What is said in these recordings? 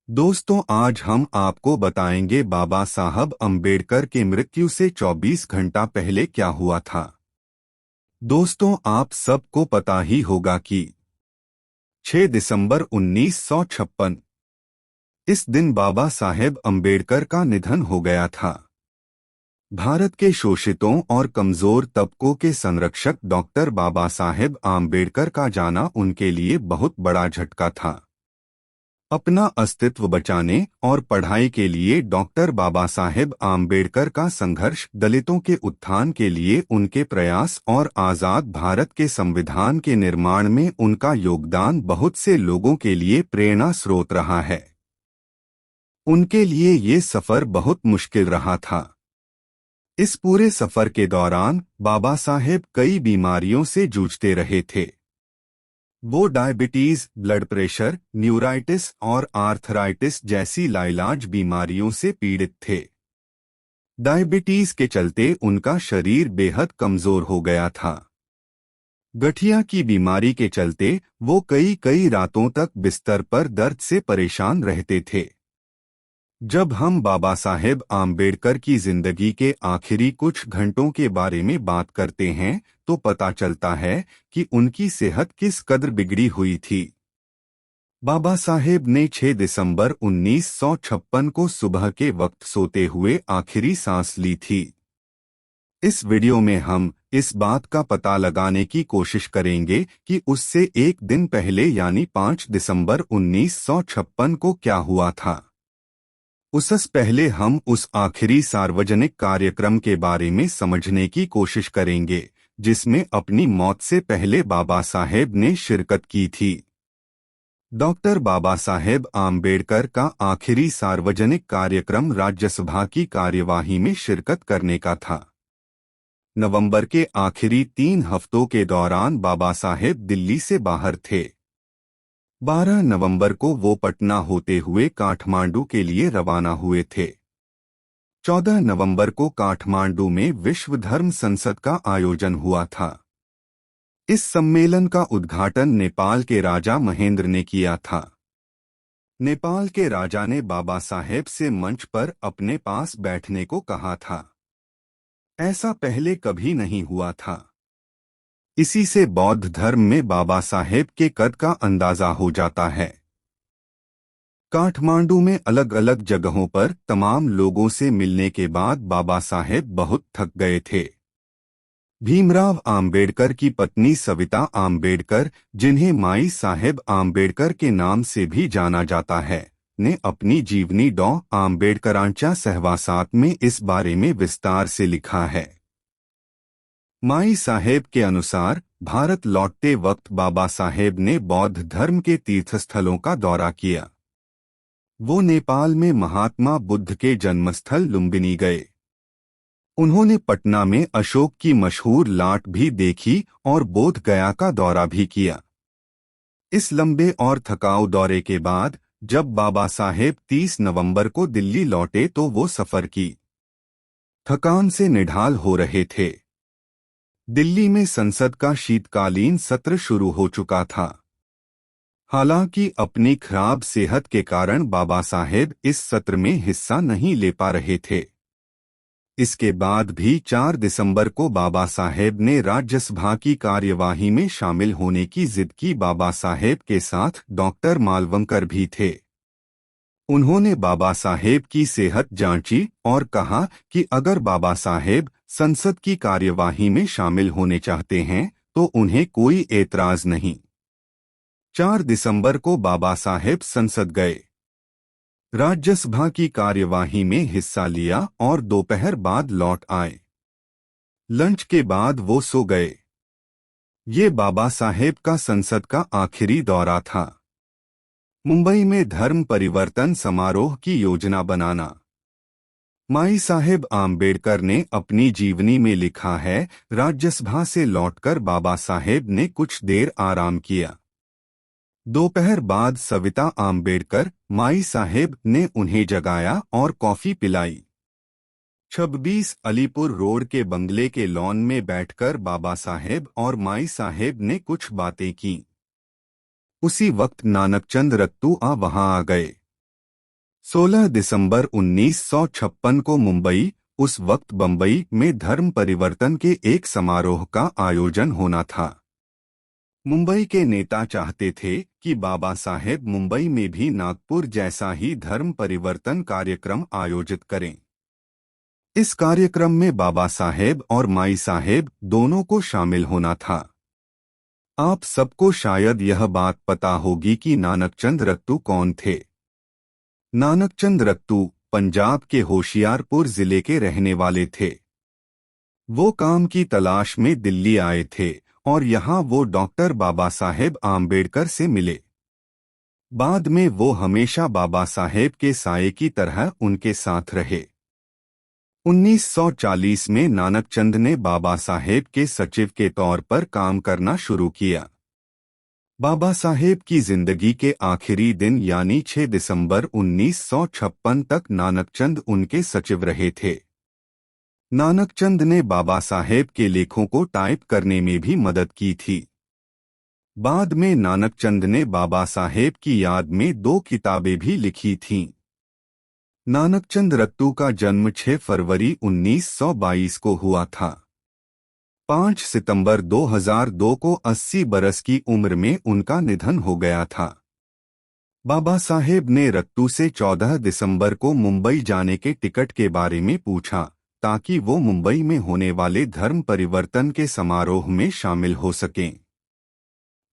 दोस्तों, आज हम आपको बताएंगे बाबा साहब अंबेडकर के मृत्यु से 24 घंटा पहले क्या हुआ था। दोस्तों, आप सबको पता ही होगा कि 6 दिसंबर 1956 इस दिन बाबा साहेब अंबेडकर का निधन हो गया था। भारत के शोषितों और कमजोर तबकों के संरक्षक डॉक्टर बाबा साहेब आम्बेडकर का जाना उनके लिए बहुत बड़ा झटका था। अपना अस्तित्व बचाने और पढ़ाई के लिए डॉक्टर बाबा साहेब आम्बेडकर का संघर्ष, दलितों के उत्थान के लिए उनके प्रयास और आज़ाद भारत के संविधान के निर्माण में उनका योगदान बहुत से लोगों के लिए प्रेरणा स्रोत रहा है। उनके लिए ये सफर बहुत मुश्किल रहा था। इस पूरे सफर के दौरान बाबा साहेब कई बीमारियों से जूझते रहे थे। वो डायबिटीज, ब्लड प्रेशर, न्यूराइटिस और आर्थराइटिस जैसी लाइलाज बीमारियों से पीड़ित थे। डायबिटीज के चलते उनका शरीर बेहद कमजोर हो गया था। गठिया की बीमारी के चलते वो कई कई रातों तक बिस्तर पर दर्द से परेशान रहते थे। जब हम बाबा साहेब आम्बेडकर की जिंदगी के आखिरी कुछ घंटों के बारे में बात करते हैं तो पता चलता है कि उनकी सेहत किस कदर बिगड़ी हुई थी। बाबा साहेब ने 6 दिसंबर 1956 को सुबह के वक्त सोते हुए आखिरी सांस ली थी। इस वीडियो में हम इस बात का पता लगाने की कोशिश करेंगे कि उससे एक दिन पहले यानी 5 दिसंबर 1956 को क्या हुआ था। उससे पहले हम उस आखिरी सार्वजनिक कार्यक्रम के बारे में समझने की कोशिश करेंगे जिसमें अपनी मौत से पहले बाबा साहेब ने शिरकत की थी। डॉक्टर बाबा साहेब आम्बेडकर का आखिरी सार्वजनिक कार्यक्रम राज्यसभा की कार्यवाही में शिरकत करने का था। नवंबर के आखिरी 3 हफ्तों के दौरान बाबा साहेब दिल्ली से बाहर थे। 12 नवंबर को वो पटना होते हुए काठमांडू के लिए रवाना हुए थे। 14 नवंबर को काठमांडू में विश्व धर्म संसद का आयोजन हुआ था। इस सम्मेलन का उद्घाटन नेपाल के राजा महेंद्र ने किया था। नेपाल के राजा ने बाबा साहेब से मंच पर अपने पास बैठने को कहा था। ऐसा पहले कभी नहीं हुआ था। इसी से बौद्ध धर्म में बाबा साहेब के कद का अंदाजा हो जाता है। काठमांडू में अलग अलग जगहों पर तमाम लोगों से मिलने के बाद बाबा साहेब बहुत थक गए थे। भीमराव आम्बेडकर की पत्नी सविता आम्बेडकर, जिन्हें माई साहेब आम्बेडकर के नाम से भी जाना जाता है, ने अपनी जीवनी डॉ आम्बेडकरांच्या सहवासात में इस बारे में विस्तार से लिखा है। माई साहेब के अनुसार भारत लौटते वक्त बाबा साहेब ने बौद्ध धर्म के तीर्थस्थलों का दौरा किया। वो नेपाल में महात्मा बुद्ध के जन्मस्थल लुम्बिनी गए। उन्होंने पटना में अशोक की मशहूर लाट भी देखी और बोध गया का दौरा भी किया। इस लंबे और थकाऊ दौरे के बाद जब बाबा साहेब 30 नवंबर को दिल्ली लौटे तो वो सफर की थकान से निढाल हो रहे थे। दिल्ली में संसद का शीतकालीन सत्र शुरू हो चुका था। हालांकि अपनी खराब सेहत के कारण बाबा साहेब इस सत्र में हिस्सा नहीं ले पा रहे थे। इसके बाद भी 4 दिसंबर को बाबा साहेब ने राज्यसभा की कार्यवाही में शामिल होने की जिद की। बाबा साहेब के साथ डॉक्टर मालवंकर भी थे। उन्होंने बाबा साहेब की सेहत जांची और कहा कि अगर बाबा साहेब संसद की कार्यवाही में शामिल होने चाहते हैं तो उन्हें कोई एतराज नहीं। 4 दिसंबर को बाबा साहेब संसद गए, राज्यसभा की कार्यवाही में हिस्सा लिया और दोपहर बाद लौट आए। लंच के बाद वो सो गए। ये बाबा साहेब का संसद का आखिरी दौरा था। मुंबई में धर्म परिवर्तन समारोह की योजना बनाना। माई साहेब आम्बेडकर ने अपनी जीवनी में लिखा है, राज्यसभा से लौटकर बाबा साहेब ने कुछ देर आराम किया। दोपहर बाद सविता आम्बेडकर, माई साहेब ने उन्हें जगाया और कॉफी पिलाई। 26 अलीपुर रोड के बंगले के लॉन में बैठकर बाबा साहेब और माई साहेब ने कुछ बातें की। उसी वक्त नानकचंद रत्तू वहां आ गए। 16 दिसंबर 1956 को मुंबई, उस वक्त बम्बई में धर्म परिवर्तन के एक समारोह का आयोजन होना था। मुंबई के नेता चाहते थे कि बाबा साहेब मुंबई में भी नागपुर जैसा ही धर्म परिवर्तन कार्यक्रम आयोजित करें। इस कार्यक्रम में बाबा साहेब और माई साहेब दोनों को शामिल होना था। आप सबको शायद यह बात पता होगी कि नानकचंद रत्तू कौन थे। नानकचंद रत्तू पंजाब के होशियारपुर जिले के रहने वाले थे। वो काम की तलाश में दिल्ली आए थे और यहाँ वो डॉक्टर बाबा साहेब आम्बेडकर से मिले। बाद में वो हमेशा बाबा साहेब के साये की तरह उनके साथ रहे। 1940 में नानकचंद ने बाबा साहेब के सचिव के तौर पर काम करना शुरू किया। बाबा साहेब की जिंदगी के आखिरी दिन यानी 6 दिसंबर 1956 तक नानकचंद उनके सचिव रहे थे। नानकचंद ने बाबा साहेब के लेखों को टाइप करने में भी मदद की थी। बाद में नानकचंद ने बाबा साहेब की याद में 2 किताबें भी लिखी थीं। नानकचंद रत्तू का जन्म 6 फरवरी 1922 को हुआ था। 5 सितंबर 2002 को 80 बरस की उम्र में उनका निधन हो गया था। बाबा साहेब ने रत्तू से 14 दिसंबर को मुंबई जाने के टिकट के बारे में पूछा ताकि वो मुंबई में होने वाले धर्म परिवर्तन के समारोह में शामिल हो सकें।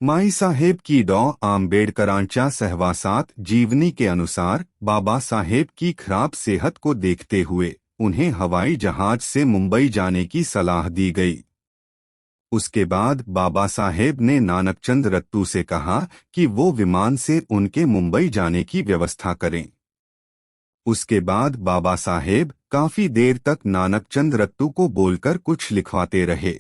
माई साहेब की डॉ आम्बेडकरांच्या सहवासात जीवनी के अनुसार बाबा साहेब की खराब सेहत को देखते हुए उन्हें हवाई जहाज से मुंबई जाने की सलाह दी गई। उसके बाद बाबा साहेब ने नानकचंद रत्तू से कहा कि वो विमान से उनके मुंबई जाने की व्यवस्था करें। उसके बाद बाबा साहेब काफी देर तक नानकचंद रत्तू को बोलकर कुछ लिखवाते रहे।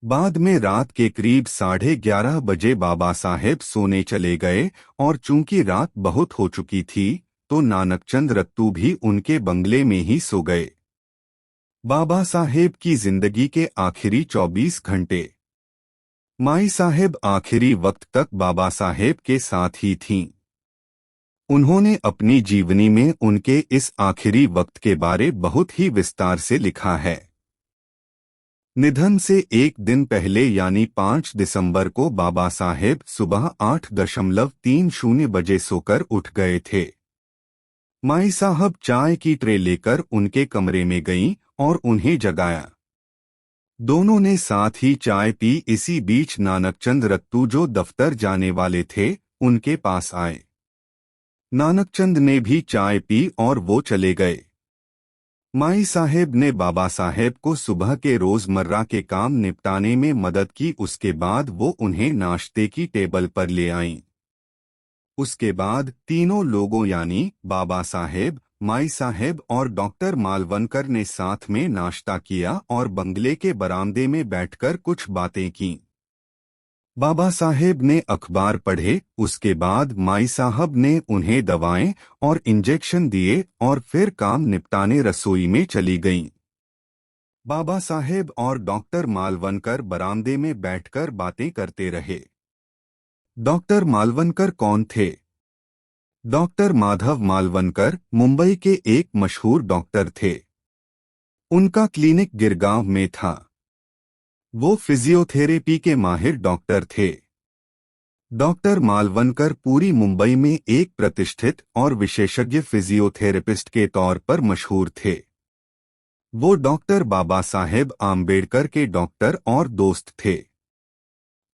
बाद में रात के करीब 11:30 बजे बाबा साहेब सोने चले गए और चूंकि रात बहुत हो चुकी थी तो नानकचंद रत्तू भी उनके बंगले में ही सो गए। बाबा साहेब की जिंदगी के आखिरी 24 घंटे। माई साहेब आखिरी वक्त तक बाबा साहेब के साथ ही थीं। उन्होंने अपनी जीवनी में उनके इस आखिरी वक्त के बारे बहुत ही विस्तार से लिखा है। निधन से एक दिन पहले यानी 5 दिसंबर को बाबा साहेब सुबह 8:30 बजे सोकर उठ गए थे। माई साहब चाय की ट्रे लेकर उनके कमरे में गईं और उन्हें जगाया। दोनों ने साथ ही चाय पी। इसी बीच नानकचंद रत्तू जो दफ्तर जाने वाले थे उनके पास आए। नानकचंद ने भी चाय पी और वो चले गए। माई साहेब ने बाबा साहेब को सुबह के रोजमर्रा के काम निपटाने में मदद की। उसके बाद वो उन्हें नाश्ते की टेबल पर ले आईं। उसके बाद तीनों लोगों यानी बाबा साहेब, माई साहेब और डॉक्टर मालवनकर ने साथ में नाश्ता किया और बंगले के बरामदे में बैठकर कुछ बातें कीं। बाबा साहेब ने अखबार पढ़े। उसके बाद माई साहब ने उन्हें दवाएं और इंजेक्शन दिए और फिर काम निपटाने रसोई में चली गईं। बाबा साहेब और डॉक्टर मालवनकर बरामदे में बैठकर बातें करते रहे। डॉक्टर मालवनकर कौन थे? डॉक्टर माधव मालवनकर मुंबई के एक मशहूर डॉक्टर थे। उनका क्लिनिक गिरगांव में था। वो फिजियोथेरेपी के माहिर डॉक्टर थे। डॉक्टर मालवनकर पूरी मुंबई में एक प्रतिष्ठित और विशेषज्ञ फिजियोथेरेपिस्ट के तौर पर मशहूर थे। वो डॉक्टर बाबा साहेब आम्बेडकर के डॉक्टर और दोस्त थे।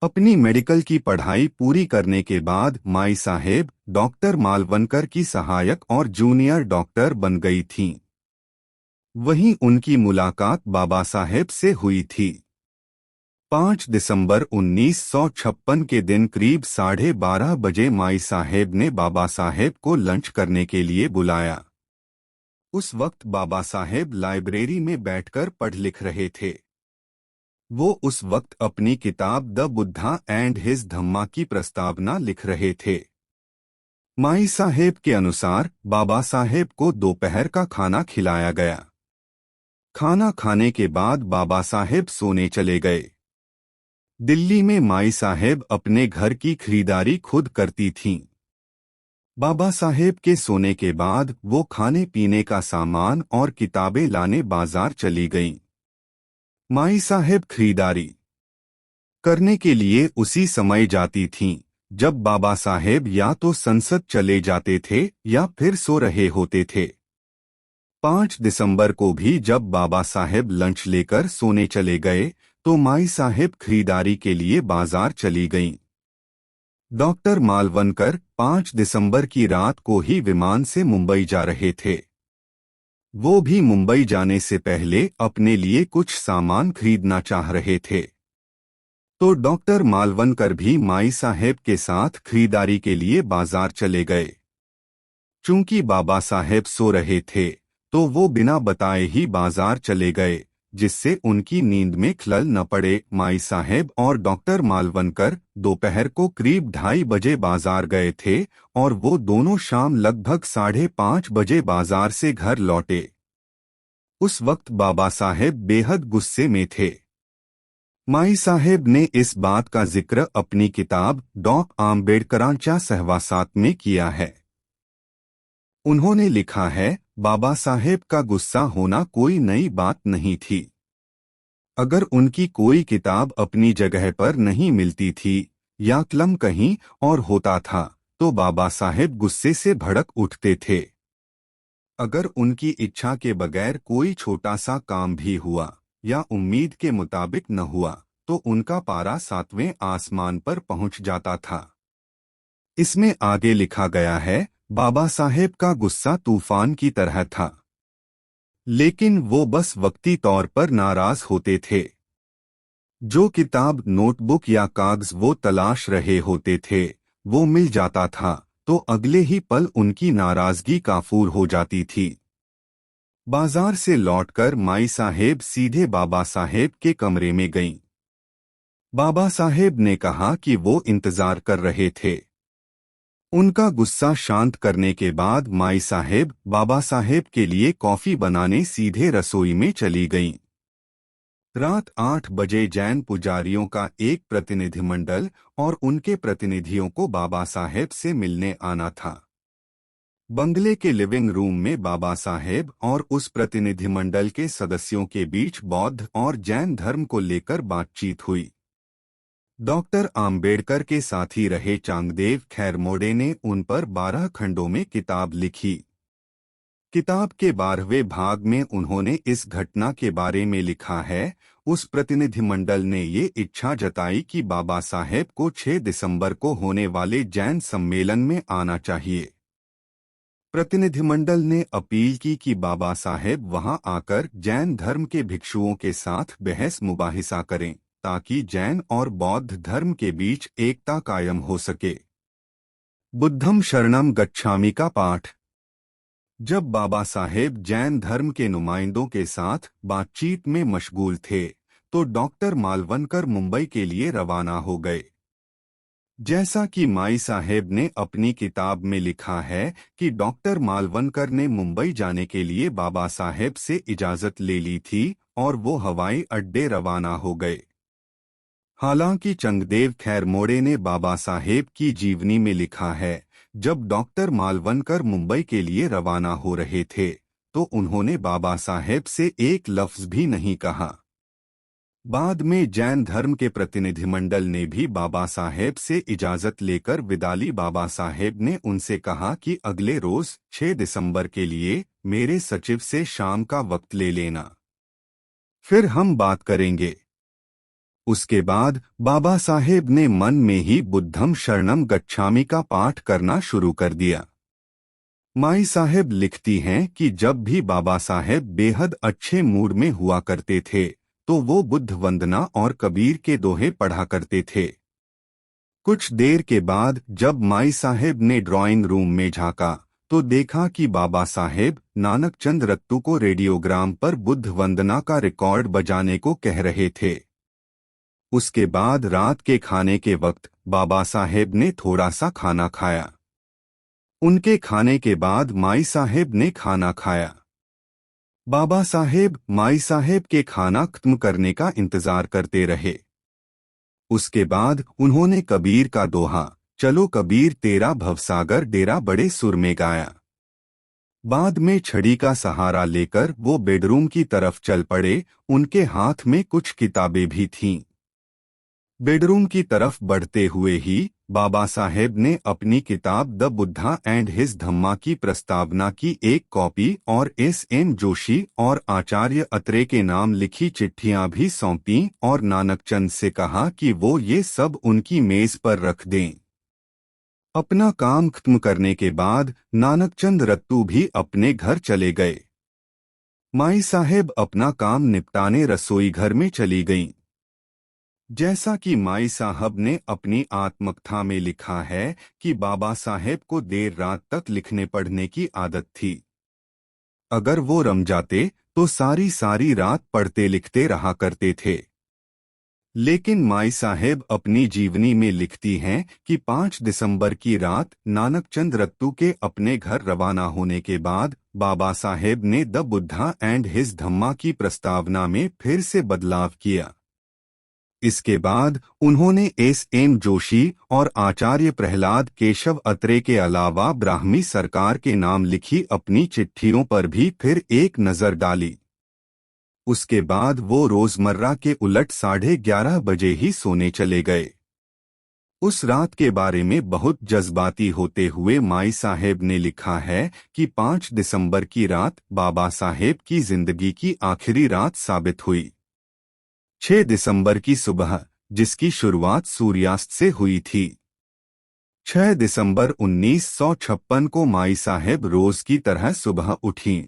अपनी मेडिकल की पढ़ाई पूरी करने के बाद माई साहेब डॉक्टर मालवनकर की सहायक और जूनियर डॉक्टर बन गई थीं। वहीं उनकी मुलाकात बाबा साहेब से हुई थी। 5 दिसंबर 1956 के दिन करीब 12:30 बजे माई साहेब ने बाबा साहेब को लंच करने के लिए बुलाया। उस वक्त बाबा साहेब लाइब्रेरी में बैठकर पढ़ लिख रहे थे। वो उस वक्त अपनी किताब द बुद्धा एंड हिज धम्मा की प्रस्तावना लिख रहे थे। माई साहेब के अनुसार बाबा साहेब को दोपहर का खाना खिलाया गया। खाना खाने के बाद बाबा साहेब सोने चले गए। दिल्ली में माई साहेब अपने घर की खरीदारी खुद करती थीं। बाबा साहेब के सोने के बाद वो खाने पीने का सामान और किताबें लाने बाजार चली गईं। माई साहेब खरीदारी करने के लिए उसी समय जाती थीं, जब बाबा साहेब या तो संसद चले जाते थे या फिर सो रहे होते थे। 5 दिसंबर को भी जब बाबा साहेब लंच लेकर सोने चले गए तो माई साहेब खरीदारी के लिए बाजार चली गईं। डॉक्टर मालवनकर 5 दिसंबर की रात को ही विमान से मुंबई जा रहे थे। वो भी मुंबई जाने से पहले अपने लिए कुछ सामान खरीदना चाह रहे थे। तो डॉक्टर मालवनकर भी माई साहेब के साथ खरीदारी के लिए बाजार चले गए। चूंकि बाबा साहेब सो रहे थे तो वो बिना बताए ही बाजार चले गए, जिससे उनकी नींद में खलल न पड़े। माई साहेब और डॉक्टर मालवनकर दोपहर को करीब 2:30 बजे बाजार गए थे और वो दोनों शाम लगभग 5:30 बजे बाजार से घर लौटे। उस वक्त बाबा साहेब बेहद गुस्से में थे। माई साहेब ने इस बात का जिक्र अपनी किताब डॉक आंबेडकरांच्या सहवासात में किया है। उन्होंने लिखा है, बाबा साहेब का गुस्सा होना कोई नई बात नहीं थी। अगर उनकी कोई किताब अपनी जगह पर नहीं मिलती थी या कलम कहीं और होता था तो बाबा साहेब गुस्से से भड़क उठते थे। अगर उनकी इच्छा के बगैर कोई छोटा सा काम भी हुआ या उम्मीद के मुताबिक न हुआ तो उनका पारा 7वें आसमान पर पहुंच जाता था। इसमें आगे लिखा गया है, बाबा साहेब का गुस्सा तूफान की तरह था, लेकिन वो बस वक्ती तौर पर नाराज होते थे। जो किताब, नोटबुक या कागज वो तलाश रहे होते थे वो मिल जाता था तो अगले ही पल उनकी नाराजगी काफूर हो जाती थी। बाजार से लौटकर माई साहेब सीधे बाबा साहेब के कमरे में गईं। बाबा साहेब ने कहा कि वो इंतजार कर रहे थे। उनका गुस्सा शांत करने के बाद माई साहेब बाबा साहेब के लिए कॉफी बनाने सीधे रसोई में चली गईं। रात 8 बजे जैन पुजारियों का एक प्रतिनिधिमंडल और उनके प्रतिनिधियों को बाबा साहेब से मिलने आना था। बंगले के लिविंग रूम में बाबा साहेब और उस प्रतिनिधिमंडल के सदस्यों के बीच बौद्ध और जैन धर्म को लेकर बातचीत हुई। डॉक्टर आंबेडकर के साथी रहे चांगदेव खैरमोड़े ने उन पर 12 खंडों में किताब लिखी। किताब के 12वें भाग में उन्होंने इस घटना के बारे में लिखा है। उस प्रतिनिधिमंडल ने ये इच्छा जताई कि बाबा साहेब को 6 दिसंबर को होने वाले जैन सम्मेलन में आना चाहिए। प्रतिनिधिमंडल ने अपील की कि बाबा साहेब वहां आकर जैन धर्म के भिक्षुओं के साथ बहस मुबाहिसा करें ताकि जैन और बौद्ध धर्म के बीच एकता कायम हो सके। बुद्धम शरणम गच्छामि का पाठ। जब बाबा साहेब जैन धर्म के नुमाइंदों के साथ बातचीत में मशगूल थे तो डॉक्टर मालवनकर मुंबई के लिए रवाना हो गए। जैसा कि माई साहेब ने अपनी किताब में लिखा है कि डॉक्टर मालवनकर ने मुंबई जाने के लिए बाबा साहेब से इजाजत ले ली थी और वो हवाई अड्डे रवाना हो गए। हालांकि चंगदेव खैरमोड़े ने बाबा साहेब की जीवनी में लिखा है, जब डॉक्टर मालवनकर मुंबई के लिए रवाना हो रहे थे तो उन्होंने बाबा साहेब से एक लफ्ज भी नहीं कहा। बाद में जैन धर्म के प्रतिनिधिमंडल ने भी बाबा साहेब से इजाजत लेकर विदा ली। बाबा साहेब ने उनसे कहा कि अगले रोज 6 दिसंबर के लिए मेरे सचिव से शाम का वक्त ले लेना, फिर हम बात करेंगे। उसके बाद बाबा साहेब ने मन में ही बुद्धम शरणम गच्छामि का पाठ करना शुरू कर दिया। माई साहेब लिखती हैं कि जब भी बाबा साहेब बेहद अच्छे मूड में हुआ करते थे तो वो बुद्ध वंदना और कबीर के दोहे पढ़ा करते थे। कुछ देर के बाद जब माई साहेब ने ड्राइंग रूम में झांका तो देखा कि बाबा साहेब नानक चंद रत्तू को रेडियोग्राम पर बुद्ध वंदना का रिकॉर्ड बजाने को कह रहे थे। उसके बाद रात के खाने के वक्त बाबा साहेब ने थोड़ा सा खाना खाया। उनके खाने के बाद माई साहेब ने खाना खाया। बाबा साहेब माई साहेब के खाना खत्म करने का इंतजार करते रहे। उसके बाद उन्होंने कबीर का दोहा चलो कबीर तेरा भवसागर डेरा बड़े सुर में गाया। बाद में छड़ी का सहारा लेकर वो बेडरूम की तरफ चल पड़े। उनके हाथ में कुछ किताबें भी थीं। बेडरूम की तरफ बढ़ते हुए ही बाबा साहेब ने अपनी किताब द बुद्धा एंड हिज धम्मा की प्रस्तावना की एक कॉपी और S.M. जोशी और आचार्य अत्रे के नाम लिखी चिट्ठियां भी सौंपीं और नानकचंद से कहा कि वो ये सब उनकी मेज पर रख दें। अपना काम खत्म करने के बाद नानकचंद रत्तू भी अपने घर चले गए। माई साहेब अपना काम निपटाने रसोई घर में चली गईं। जैसा कि माई साहब ने अपनी आत्मकथा में लिखा है कि बाबा साहेब को देर रात तक लिखने पढ़ने की आदत थी। अगर वो रम जाते तो सारी सारी रात पढ़ते लिखते रहा करते थे। लेकिन माई साहेब अपनी जीवनी में लिखती हैं कि 5 दिसंबर की रात नानकचंद रत्तू के अपने घर रवाना होने के बाद बाबा साहेब ने द बुद्धा एंड हिज धम्मा की प्रस्तावना में फिर से बदलाव किया। इसके बाद उन्होंने S.M. जोशी और आचार्य प्रहलाद केशव अत्रे के अलावा ब्राह्मी सरकार के नाम लिखी अपनी चिट्ठियों पर भी फिर एक नज़र डाली। उसके बाद वो रोजमर्रा के उलट 11:30 बजे ही सोने चले गए। उस रात के बारे में बहुत जज्बाती होते हुए माई साहेब ने लिखा है कि 5 दिसंबर की रात बाबा साहेब की जिंदगी की आखिरी रात साबित हुई। 6 दिसंबर की सुबह, जिसकी शुरुआत सूर्यास्त से हुई थी। 6 दिसंबर 1956 को माई साहेब रोज की तरह सुबह उठीं।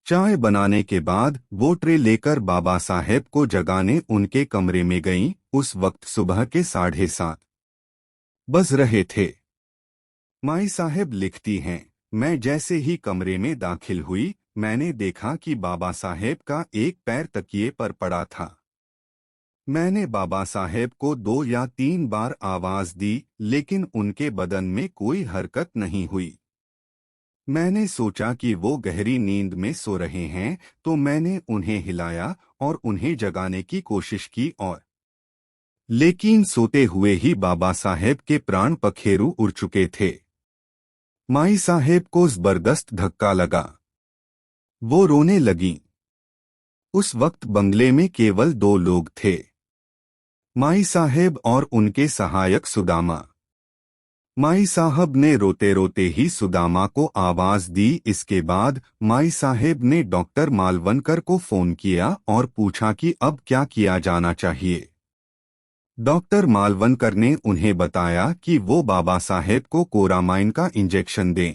चाय बनाने के बाद वो ट्रे लेकर बाबा साहेब को जगाने उनके कमरे में गईं। उस वक्त सुबह के 7:30 बज रहे थे। माई साहेब लिखती हैं, मैं जैसे ही कमरे में दाखिल हुई, मैंने देखा कि बाबा साहेब का एक पैर तकिए पर पड़ा था। मैंने बाबा साहेब को 2 या 3 बार आवाज दी, लेकिन उनके बदन में कोई हरकत नहीं हुई। मैंने सोचा कि वो गहरी नींद में सो रहे हैं, तो मैंने उन्हें हिलाया और उन्हें जगाने की कोशिश की लेकिन सोते हुए ही बाबा साहेब के प्राण पखेरु उड़ चुके थे। माई साहेब को जबरदस्त धक्का लगा। वो रोने लगीं। उस वक्त बंगले में केवल 2 लोग थे, माई साहेब और उनके सहायक सुदामा। माई साहब ने रोते रोते ही सुदामा को आवाज दी। इसके बाद माई साहेब ने डॉक्टर मालवनकर को फोन किया और पूछा कि अब क्या किया जाना चाहिए। डॉक्टर मालवनकर ने उन्हें बताया कि वो बाबा साहेब को कोरामाइन का इंजेक्शन दें।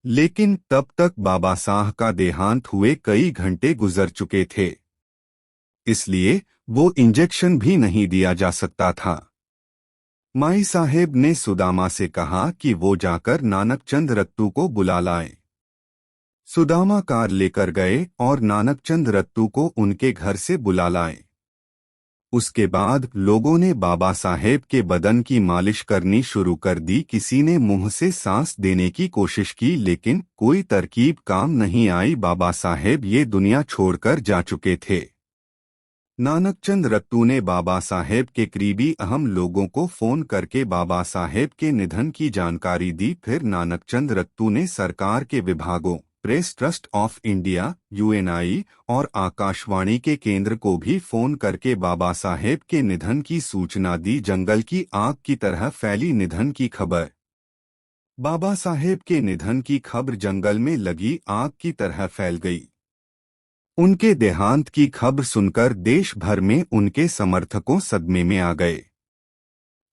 लेकिन तब तक बाबा साहब का देहांत हुए कई घंटे गुजर चुके थे, इसलिए वो इंजेक्शन भी नहीं दिया जा सकता था। माई साहेब ने सुदामा से कहा कि वो जाकर नानकचंद रत्तू को बुला लाए। सुदामा कार लेकर गए और नानकचंद रत्तू को उनके घर से बुला लाए। उसके बाद लोगों ने बाबा साहेब के बदन की मालिश करनी शुरू कर दी। किसी ने मुंह से सांस देने की कोशिश की, लेकिन कोई तरकीब काम नहीं आई। बाबा साहेब ये दुनिया छोड़कर जा चुके थे। नानकचंद रत्तू ने बाबा साहेब के करीबी अहम लोगों को फोन करके बाबा साहेब के निधन की जानकारी दी। फिर नानकचंद रत्तू ने सरकार के विभागों, press trust of India UNI और आकाशवाणी के केंद्र को भी फोन करके बाबा साहेब के निधन की सूचना दी। जंगल की आग की तरह फैली निधन की खबर। बाबा साहेब के निधन की खबर जंगल में लगी आग की तरह फैल गई। उनके देहांत की खबर सुनकर देश भर में उनके समर्थकों सदमे में आ गए।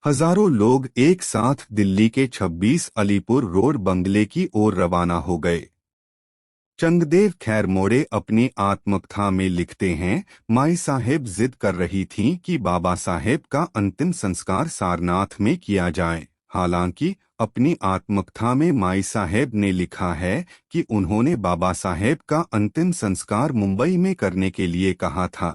हजारों लोग एक साथ दिल्ली के 26 अलीपुर रोड बंगले की ओर रवाना हो गए। चंगदेव खैर मोड़े अपनी आत्मकथा में लिखते हैं, माई साहेब जिद कर रही थीं कि बाबा साहेब का अंतिम संस्कार सारनाथ में किया जाए। हालांकि अपनी आत्मकथा में माई साहेब ने लिखा है कि उन्होंने बाबा साहेब का अंतिम संस्कार मुंबई में करने के लिए कहा था,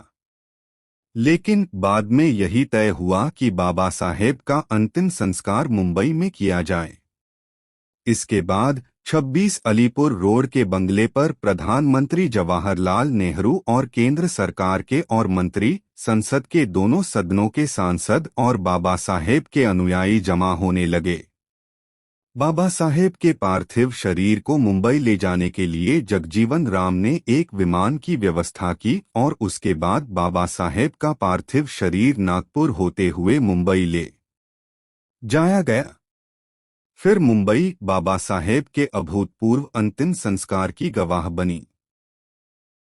लेकिन बाद में यही तय हुआ कि बाबा साहेब का अंतिम संस्कार मुंबई में किया जाए। इसके बाद 26 अलीपुर रोड के बंगले पर प्रधानमंत्री जवाहरलाल नेहरू और केंद्र सरकार के और मंत्री संसद के दोनों सदनों के सांसद और बाबा साहेब के अनुयायी जमा होने लगे। बाबा साहेब के पार्थिव शरीर को मुंबई ले जाने के लिए जगजीवन राम ने एक विमान की व्यवस्था की और उसके बाद बाबा साहेब का पार्थिव शरीर नागपुर होते हुए मुंबई ले जाया गया। फिर मुंबई बाबा साहेब के अभूतपूर्व अंतिम संस्कार की गवाह बनी।